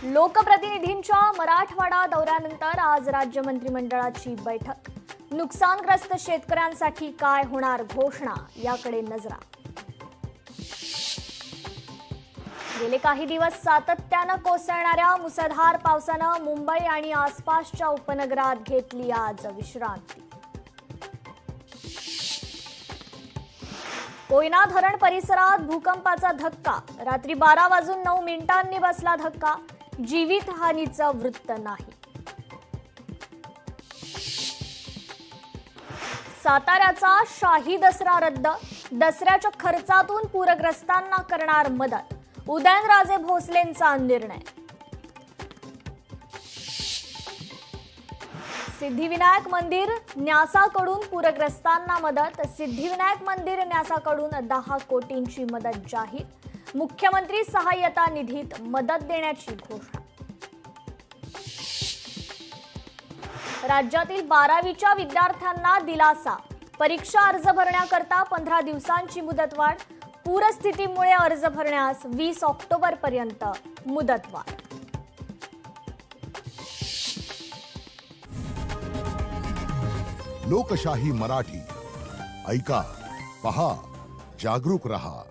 लोकप्रतिनिधींच्या मराठवाडा दौऱ्यानंतर आज राज्य मंत्रिमंडळाची बैठक। नुकसानग्रस्त शेतकऱ्यांसाठी काय होणार घोषणा याकडे नजरा। गेले काही दिवस सातत्याने कोसळणाऱ्या मुसळधार पावसाने मुंबई आणि आसपासच्या उपनगरात घेतली आज विश्रांती। कोयना धरण परिसरात भूकंपाचा धक्का। रात्री 12:09 बसला धक्का। जीवितहानीचं वृत्त नाही। साताऱ्याचा शाही दसरा रद्द। दसऱ्याच्या खर्चातून पूरग्रस्तांना करणार मदत। उदयनराजे भोसलेंचा निर्णय। सिद्धिविनायक मंदिर न्यासाकडून पूरग्रस्तांना मदत। सिद्धिविनायक मंदिर न्यासाकडून 10 कोटींची मदत जाहीर। मुख्यमंत्री सहाय्यता निधीत मदत देण्याची घोषणा। राज्यातील 12वीच्या विद्यार्थ्यांना दिलासा। परीक्षा अर्ज भरण्याकरता 15 दिवसांची मुदतवाढ। पूरस्थितीमुळे अर्ज भरण्यास 20 ऑक्टोबरपर्यंत मुदतवाढ। लोकशाही मराठी ऐका, पहा, जागरूक रहा।